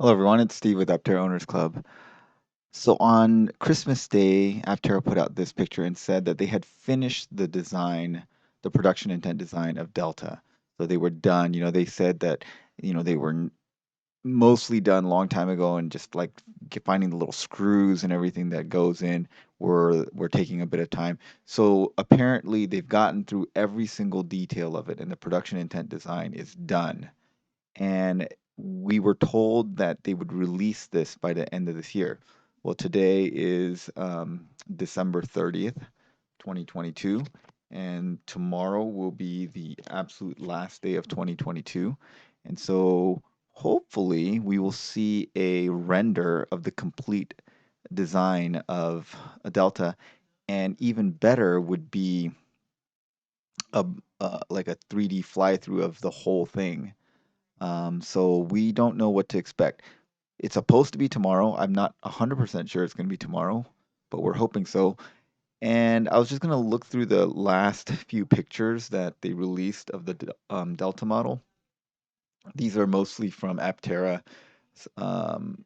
Hello everyone, it's Steve with Aptera Owners Club. So on Christmas Day, Aptera put out this picture and said that they had finished the design, the production intent design of Delta. So they were done. They said that, they were mostly done long time ago and just like finding the little screws and everything that goes in were taking a bit of time. So apparently they've gotten through every single detail of it and the production intent design is done, and we were told that they would release this by the end of this year. Well, today is December 30th, 2022, and tomorrow will be the absolute last day of 2022. And so hopefully we will see a render of the complete design of a Delta, and even better would be a like a 3D fly through of the whole thing. So we don't know what to expect. It's supposed to be tomorrow. I'm not 100% sure it's going to be tomorrow, but we're hoping so. And I was just going to look through the last few pictures that they released of the Delta model. These are mostly from Aptera, um,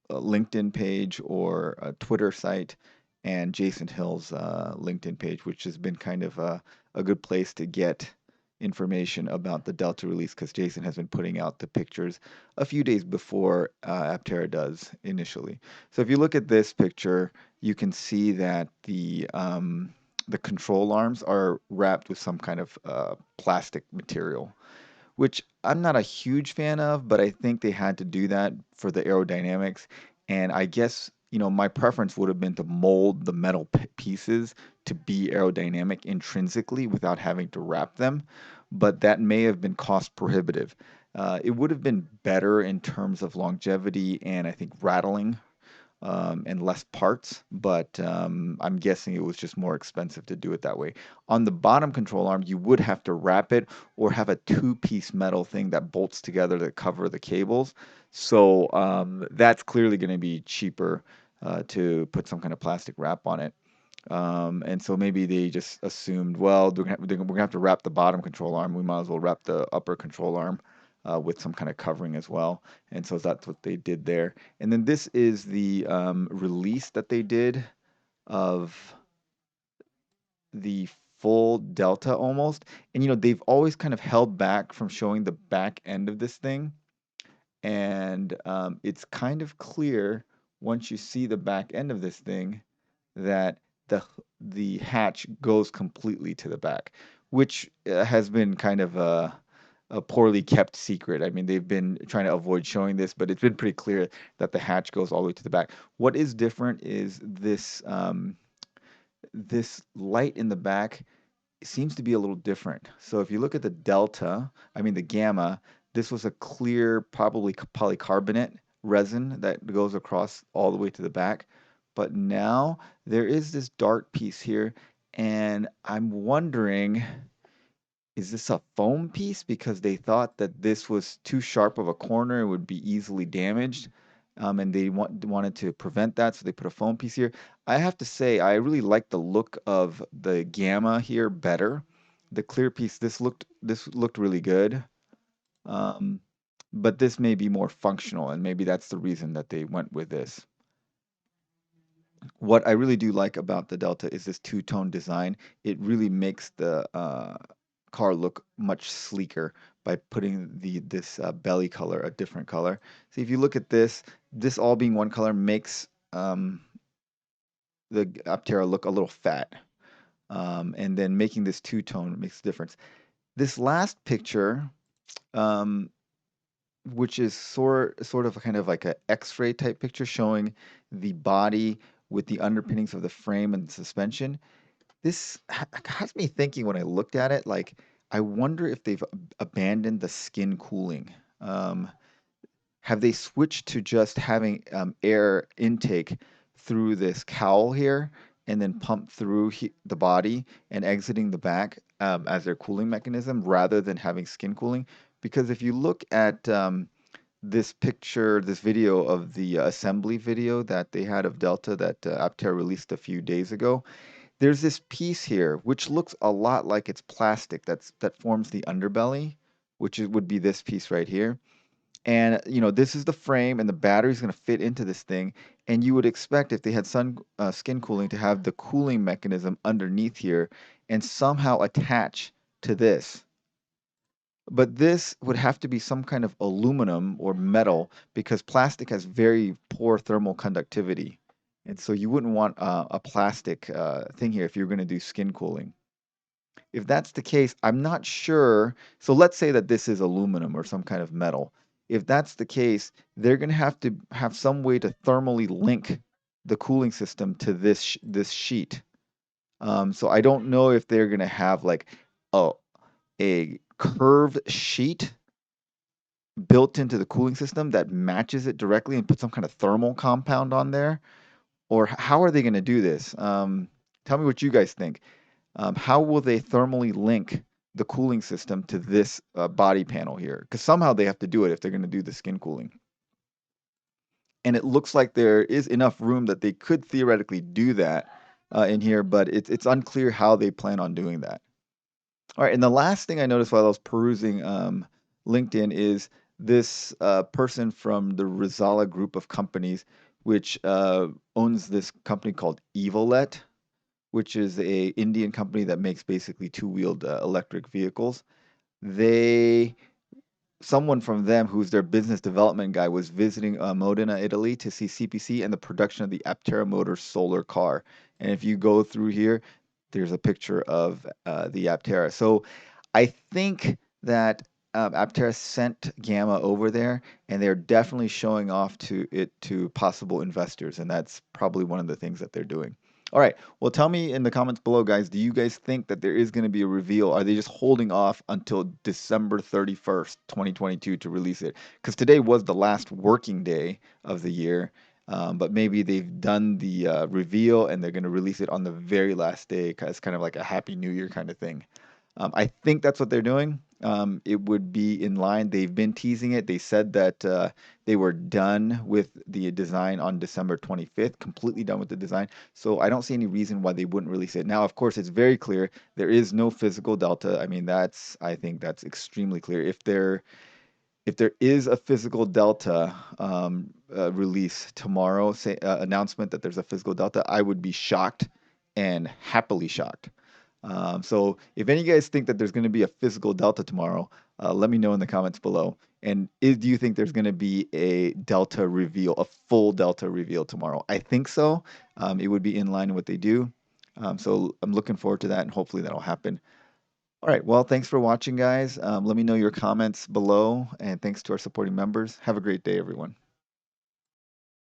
a LinkedIn page or a Twitter site, and Jason Hill's LinkedIn page, which has been kind of a good place to get information about the Delta release because Jason has been putting out the pictures a few days before Aptera does initially. So if you look at this picture, you can see that the control arms are wrapped with some kind of plastic material, which I'm not a huge fan of, but I think they had to do that for the aerodynamics. And I guess, my preference would have been to mold the metal pieces to be aerodynamic intrinsically without having to wrap them, but that may have been cost prohibitive. It would have been better in terms of longevity and I think rattling and less parts, but I'm guessing it was just more expensive to do it that way. On the bottom control arm, you would have to wrap it or have a two-piece metal thing that bolts together to cover the cables. So that's clearly going to be cheaper to put some kind of plastic wrap on it. And so maybe they just assumed, well, we're gonna have to wrap the bottom control arm. We might as well wrap the upper control arm with some kind of covering as well. And so that's what they did there. And then this is the release that they did of the full Delta almost. And they've always kind of held back from showing the back end of this thing. And it's kind of clear once you see the back end of this thing that the hatch goes completely to the back, which has been kind of a poorly kept secret. I mean, they've been trying to avoid showing this, but it's been pretty clear that the hatch goes all the way to the back. What is different is this light in the back seems to be a little different. So if you look at the Delta, I mean the Gamma, this was a clear, probably polycarbonate resin that goes across all the way to the back. But now there is this dark piece here, and I'm wondering, is this a foam piece because they thought that this was too sharp of a corner and would be easily damaged, and they wanted to prevent that, so they put a foam piece here. I have to say, I really like the look of the Gamma here better. The clear piece, this looked really good, um, but this may be more functional, and maybe that's the reason that they went with this. What I really do like about the Delta is this two-tone design. It really makes the car look much sleeker by putting this belly color a different color. So if you look at this all being one color makes the Aptera look a little fat. And then making this two-tone makes a difference. This last picture, um, which is sort of kind of like a X-ray type picture showing the body with the underpinnings of the frame and the suspension. This has me thinking when I looked at it, like, I wonder if they've abandoned the skin cooling. Um, have they switched to just having air intake through this cowl here and then pump through the body and exiting the back as their cooling mechanism rather than having skin cooling? Because if you look at this picture, this video of the assembly video that they had of Delta that Aptera released a few days ago, there's this piece here which looks a lot like it's plastic that forms the underbelly, which would be this piece right here. And this is the frame, and the battery is going to fit into this thing. And you would expect if they had skin cooling to have the cooling mechanism underneath here and somehow attach to this. But this would have to be some kind of aluminum or metal because plastic has very poor thermal conductivity. And so you wouldn't want a plastic thing here if you're going to do skin cooling. If that's the case, I'm not sure. So let's say that this is aluminum or some kind of metal. If that's the case, they're going to have some way to thermally link the cooling system to this sheet. So I don't know if they're going to have like a, a curved sheet built into the cooling system that matches it directly and put some kind of thermal compound on there, or how are they going to do this? Tell me what you guys think. How will they thermally link the cooling system to this body panel here? Because somehow they have to do it if they're going to do the skin cooling. And it looks like there is enough room that they could theoretically do that in here, but it's unclear how they plan on doing that. All right, and the last thing I noticed while I was perusing LinkedIn is this person from the Rizala group of companies, which owns this company called Evolet, which is a Indian company that makes basically two-wheeled electric vehicles. They Someone from them who's their business development guy was visiting Modena, Italy to see CPC and the production of the Aptera Motors solar car. And if you go through here, there's a picture of the Aptera. So I think that Aptera sent Gamma over there, and they're definitely showing off to possible investors, and that's probably one of the things that they're doing. All right. Well, tell me in the comments below, guys, do you guys think that there is going to be a reveal? Are they just holding off until December 31st, 2022 to release it? Because today was the last working day of the year, but maybe they've done the reveal and they're going to release it on the very last day, because kind of like a Happy New Year kind of thing. I think that's what they're doing. It would be in line. They've been teasing it. They said that they were done with the design on December 25th, completely done with the design. So I don't see any reason why they wouldn't release it. Now, of course, it's very clear there is no physical delta. I mean, I think that's extremely clear. If there is a physical delta release tomorrow, say announcement that there's a physical delta, I would be shocked and happily shocked. So if any of you guys think that there's going to be a physical delta tomorrow, let me know in the comments below. And do you think there's going to be a delta reveal, a full delta reveal tomorrow? I think so. It would be in line with what they do. So I'm looking forward to that, and hopefully that'll happen. All right. Well, thanks for watching, guys. Let me know your comments below, and thanks to our supporting members. Have a great day, everyone.